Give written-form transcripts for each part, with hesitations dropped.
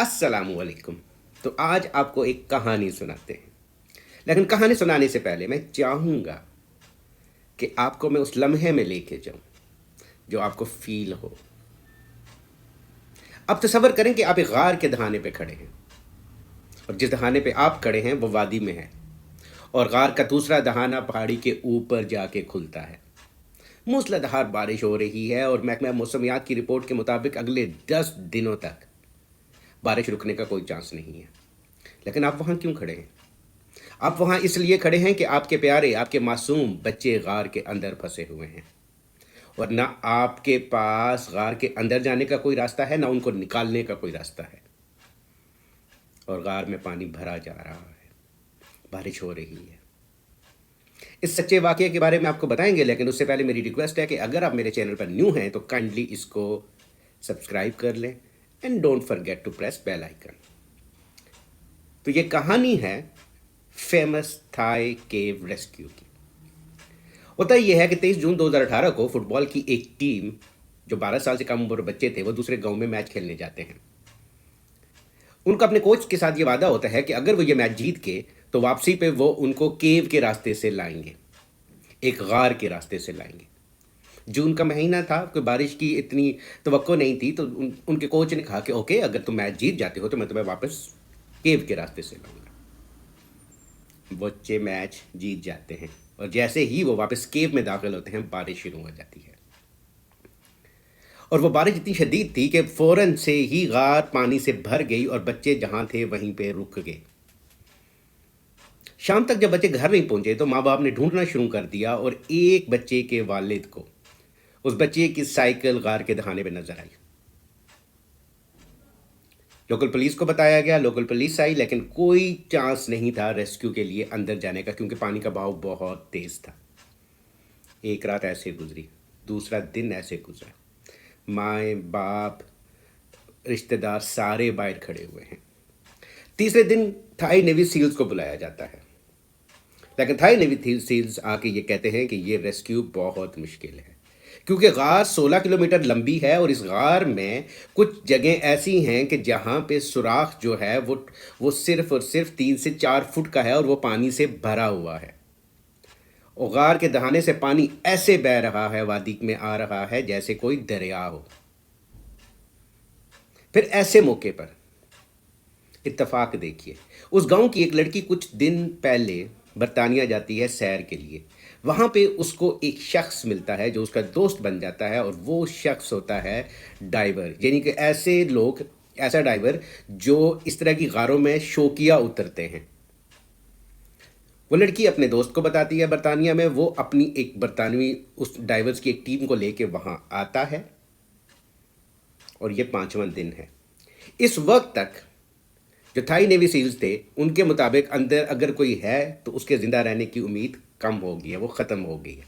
अस्सलामुअलैकुम। तो आज आपको एक कहानी सुनाते हैं, लेकिन कहानी सुनाने से पहले मैं चाहूँगा कि आपको मैं उस लम्हे में लेके जाऊँ जो आपको फ़ील हो। अब तसव्वुर करें कि आप एक गार के दहाने पे खड़े हैं और जिस दहाने पे आप खड़े हैं वो वादी में है और गार का दूसरा दहाना पहाड़ी के ऊपर जाके खुलता है। मूसलाधार बारिश हो रही है और महकमा मौसमियात की रिपोर्ट के मुताबिक अगले 10 दिनों तक बारिश रुकने का कोई चांस नहीं है। लेकिन आप वहाँ क्यों खड़े हैं? आप वहाँ इसलिए खड़े हैं कि आपके प्यारे, आपके मासूम बच्चे गार के अंदर फंसे हुए हैं और ना आपके पास गार के अंदर जाने का कोई रास्ता है, ना उनको निकालने का कोई रास्ता है। और गार में पानी भरा जा रहा है, बारिश हो रही है। इस सच्चे वाक़ये के बारे में आपको बताएंगे, लेकिन उससे पहले मेरी रिक्वेस्ट है कि अगर आप मेरे चैनल पर न्यू हैं तो काइंडली इसको सब्सक्राइब कर लें and don't forget to press bell icon. तो ये कहानी है फेमस थाई केव रेस्क्यू की। होता यह है कि 23 जून 2018 को फुटबॉल की एक टीम, जो 12 साल से कम उम्र बच्चे थे, वो दूसरे गांव में मैच खेलने जाते हैं। उनका अपने कोच के साथ ये वादा होता है कि अगर वो ये मैच जीत के तो वापसी पे वो उनको केव के रास्ते से लाएंगे, एक गार के रास्ते से लाएंगे। जून का महीना था, कोई बारिश की इतनी तवक्को नहीं थी, तो उनके कोच ने कहा कि ओके, अगर तुम मैच जीत जाते हो तो मैं तुम्हें वापस केव के रास्ते से लाऊंगा। बच्चे मैच जीत जाते हैं और जैसे ही वो वापस केव में दाखिल होते हैं, बारिश शुरू हो जाती है। और वो बारिश इतनी शदीद थी कि फौरन से ही गार पानी से भर गई और बच्चे जहां थे वहीं पे रुक गए। शाम तक जब बच्चे घर नहीं पहुंचे तो माँ बाप ने ढूंढना शुरू कर दिया और एक बच्चे के वालिद को उस बच्चे की साइकिल गार के दहाने पे नजर आई। लोकल पुलिस को बताया गया, लोकल पुलिस आई, लेकिन कोई चांस नहीं था रेस्क्यू के लिए अंदर जाने का, क्योंकि पानी का बहाव बहुत तेज था। एक रात ऐसे गुजरी, दूसरा दिन ऐसे गुजरा। माए बाप, रिश्तेदार सारे बाहर खड़े हुए हैं। तीसरे दिन थाई नेवी सील्स को बुलाया जाता है, लेकिन थाई नेवी सील्स आके ये कहते हैं कि ये रेस्क्यू बहुत मुश्किल है, क्योंकि गार 16 किलोमीटर लंबी है और इस गार में कुछ जगह ऐसी हैं कि जहाँ पे सुराख जो है वो सिर्फ और सिर्फ 3 से 4 फुट का है और वो पानी से भरा हुआ है। और गार के दहाने से पानी ऐसे बह रहा है, वादी में आ रहा है जैसे कोई दरिया हो। फिर ऐसे मौके पर इत्तफाक देखिए, उस गांव की एक लड़की कुछ दिन पहले बरतानिया जाती है सैर के लिए। वहाँ पे उसको एक शख्स मिलता है जो उसका दोस्त बन जाता है, और वो शख्स होता है डाइवर, यानी कि ऐसा डाइवर जो इस तरह की गारों में शौकिया उतरते हैं। वो लड़की अपने दोस्त को बताती है बरतानिया में, वो अपनी एक बरतानवी उस डाइवर्स की एक टीम को लेके वहाँ आता है और ये 5वां दिन है। इस वक्त तक जो थाई नेवी सील्स थे, उनके मुताबिक अंदर अगर कोई है तो उसके ज़िंदा रहने की उम्मीद कम हो गई है, वो ख़त्म हो गई है।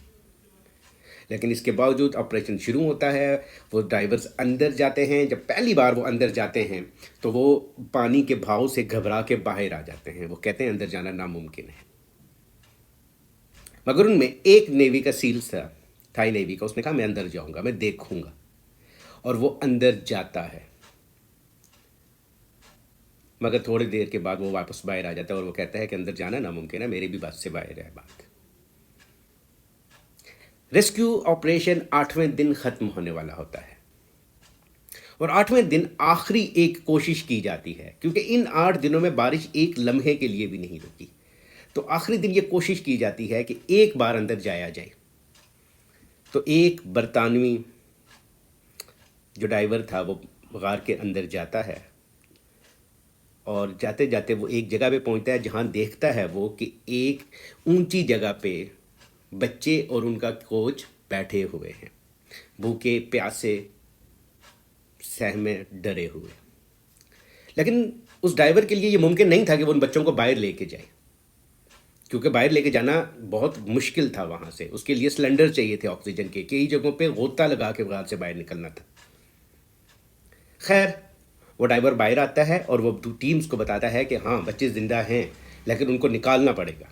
लेकिन इसके बावजूद ऑपरेशन शुरू होता है। वो डाइवर्स अंदर जाते हैं। जब पहली बार वो अंदर जाते हैं तो वो पानी के बहाव से घबरा के बाहर आ जाते हैं। वो कहते हैं अंदर जाना नामुमकिन है। मगर उनमें एक नेवी का सील्स था, थाई नेवी का, उसने कहा मैं अंदर जाऊंगा, मैं देखूंगा। और वो अंदर जाता है, मगर थोड़ी देर के बाद वो वापस बाहर आ जाता है और वो कहता है कि अंदर जाना नामुमकिन है, मेरी भी बात से बाहर है बात। रेस्क्यू ऑपरेशन 8वें दिन खत्म होने वाला होता है और 8वें दिन आखिरी एक कोशिश की जाती है, क्योंकि इन 8 दिनों में बारिश एक लम्हे के लिए भी नहीं रुकी। तो आखिरी दिन ये कोशिश की जाती है कि एक बार अंदर जाया जाए। तो एक बरतानवी जो डाइवर था वो गार के अंदर जाता है और जाते जाते वो एक जगह पे पहुंचता है जहां देखता है वो कि एक ऊंची जगह पे बच्चे और उनका कोच बैठे हुए हैं, भूखे प्यासे, सहमे, डरे हुए। लेकिन उस ड्राइवर के लिए ये मुमकिन नहीं था कि वो उन बच्चों को बाहर लेके जाए, क्योंकि बाहर लेके जाना बहुत मुश्किल था। वहाँ से उसके लिए सिलेंडर चाहिए थे ऑक्सीजन के, कई जगहों पे गोता लगा के गार से बाहर निकलना था। खैर, वो ड्राइवर बाहर आता है और वो टीम्स को बताता है कि हाँ, बच्चे ज़िंदा हैं, लेकिन उनको निकालना पड़ेगा।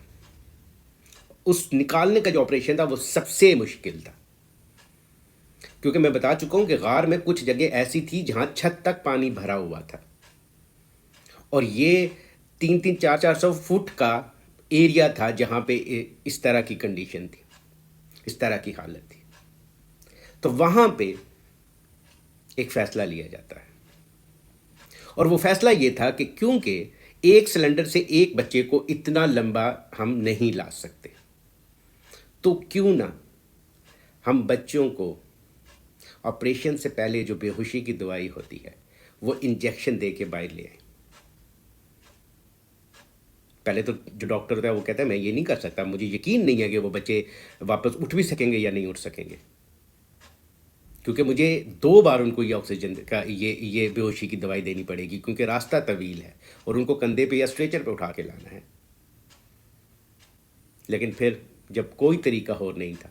उस निकालने का जो ऑपरेशन था वो सबसे मुश्किल था, क्योंकि मैं बता चुका हूँ कि गार में कुछ जगह ऐसी थी जहाँ छत तक पानी भरा हुआ था। اور یہ 300-400 فٹ کا ایریا تھا جہاں پہ اس طرح کی کنڈیشن تھی، اس طرح کی حالت تھی. تو وہاں پہ ایک فیصلہ لیا جاتا ہے، اور وہ فیصلہ یہ تھا کہ کیونکہ ایک سلنڈر سے ایک بچے کو اتنا لمبا ہم نہیں لا سکتے، تو کیوں نہ ہم بچوں کو آپریشن سے پہلے جو بے ہوشی کی دوائی ہوتی ہے وہ انجیکشن دے کے باہر لے آئیں. پہلے تو جو ڈاکٹر ہوتا ہے وہ کہتا ہے میں یہ نہیں کر سکتا، مجھے یقین نہیں ہے کہ وہ بچے واپس اٹھ بھی سکیں گے یا نہیں اٹھ سکیں گے، کیونکہ مجھے 2 بار ان کو یہ آکسیجن کا یہ بے ہوشی کی دوائی دینی پڑے گی، کیونکہ راستہ طویل ہے اور ان کو کندھے پہ یا اسٹریچر پہ اٹھا کے لانا ہے. لیکن پھر جب کوئی طریقہ اور نہیں تھا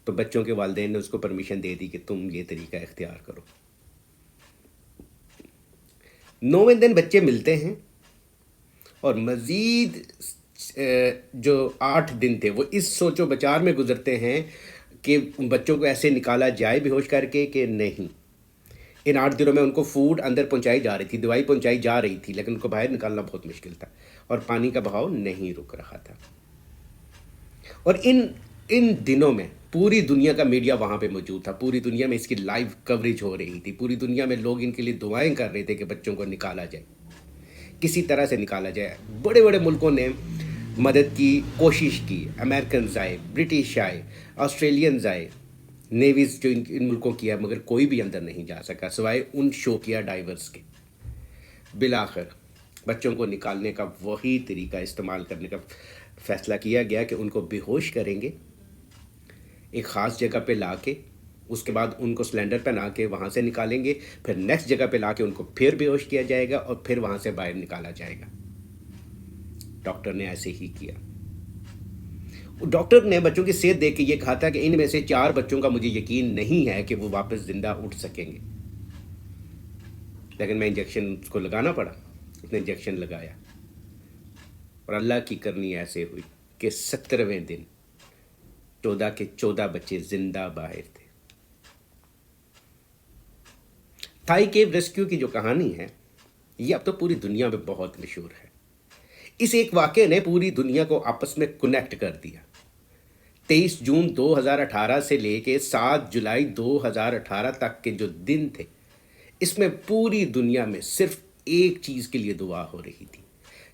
تو بچوں کے والدین نے اس کو پرمیشن دے دی کہ تم یہ طریقہ اختیار کرو. 9ویں دن بچے ملتے ہیں، اور مزید جو 8 دن تھے وہ اس سوچ و بچار میں گزرتے ہیں کہ بچوں کو ایسے نکالا جائے بے ہوش کر کے کہ نہیں. ان 8 دنوں میں ان کو فوڈ اندر پہنچائی جا رہی تھی، دوائی پہنچائی جا رہی تھی، لیکن ان کو باہر نکالنا بہت مشکل تھا، اور پانی کا بہاؤ نہیں رک رہا تھا. اور ان دنوں میں پوری دنیا کا میڈیا وہاں پہ موجود تھا، پوری دنیا میں اس کی لائیو کوریج ہو رہی تھی، پوری دنیا میں لوگ ان کے لیے دعائیں کر رہے تھے کہ بچوں کو نکالا جائے، کسی طرح سے نکالا جائے. بڑے بڑے ملکوں نے مدد کی کوشش کی، امریکنز آئے، برٹش آئے، آسٹریلینز آئے، نیویز جو ان ملکوں کی ہے، مگر کوئی بھی اندر نہیں جا سکا سوائے ان شوقیہ ڈائیورز کے. بالآخر بچوں کو نکالنے کا وہی طریقہ استعمال کرنے کا فیصلہ کیا گیا کہ ان کو بے ہوش کریں گے ایک خاص جگہ پہ لا کے، اس کے بعد ان کو سلنڈر پہنا کے وہاں سے نکالیں گے، پھر نیکسٹ جگہ پہ لا کے ان کو پھر بے ہوش کیا جائے گا، اور پھر وہاں سے باہر نکالا جائے گا. ڈاکٹر نے ایسے ہی کیا. ڈاکٹر نے بچوں کی صحت دیکھ کے یہ کہا تھا کہ ان میں سے 4 بچوں کا مجھے یقین نہیں ہے کہ وہ واپس زندہ اٹھ سکیں گے، لیکن میں انجیکشن اس کو لگانا پڑا. اس نے انجیکشن لگایا، اور اللہ کی کرنی ایسے ہوئی کہ 17ویں دن 14 کے 14 بچے زندہ باہر تھے. تھائی کیو ریسکیو کی جو کہانی ہے یہ اب تو پوری دنیا میں بہت مشہور ہے. اس ایک واقعے نے پوری دنیا کو آپس میں کنیکٹ کر دیا. 23 جون 2018 سے لے کے 7 جولائی 2018 تک کے جو دن تھے، اس میں پوری دنیا میں صرف ایک چیز کے لیے دعا ہو رہی تھی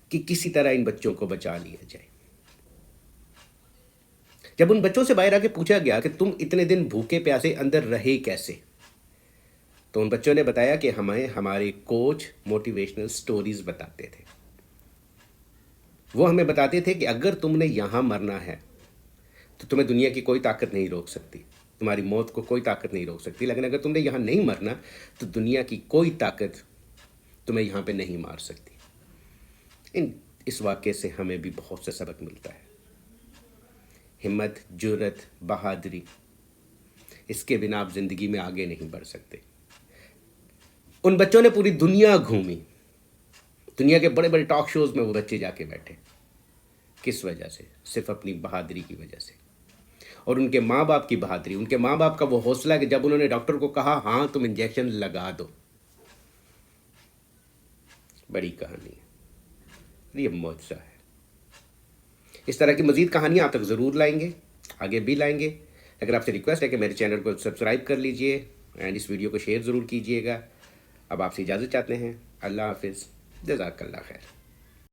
کہ کسی طرح ان بچوں کو بچا لیا جائے. جب ان بچوں سے باہر آ کے پوچھا گیا کہ تم اتنے دن بھوکے پیاسے اندر رہے کیسے، تو ان بچوں نے بتایا کہ ہمیں ہمارے کوچ موٹیویشنل سٹوریز بتاتے تھے. وہ ہمیں بتاتے تھے کہ اگر تم نے یہاں مرنا ہے تو تمہیں دنیا کی کوئی طاقت نہیں روک سکتی، تمہاری موت کو کوئی طاقت نہیں روک سکتی، لیکن اگر تم نے یہاں نہیں مرنا تو دنیا کی کوئی طاقت تمہیں یہاں پہ نہیں مار سکتی. اس واقعے سے ہمیں بھی بہت سے سبق ملتا ہے. ہمت، جرت، بہادری، اس کے بنا آپ زندگی میں آگے نہیں بڑھ سکتے. ان بچوں نے پوری دنیا گھومی، دنیا کے بڑے بڑے ٹاک شوز میں وہ بچے جا کے بیٹھے. کس وجہ سے؟ صرف اپنی بہادری کی وجہ سے، اور ان کے ماں باپ کی بہادری، ان کے ماں باپ کا وہ حوصلہ کہ جب انہوں نے ڈاکٹر کو کہا ہاں تم انجیکشن لگا دو. بڑی کہانی ہے، یہ معجزہ ہے. اس طرح کی مزید کہانیاں آپ تک ضرور لائیں گے، آگے بھی لائیں گے. اگر آپ سے ریکویسٹ ہے کہ میرے چینل کو سبسکرائب کر لیجئے اینڈ اس ویڈیو کو شیئر ضرور کیجئے گا. اب آپ سے اجازت چاہتے ہیں. اللہ حافظ. جزاک اللہ خیر.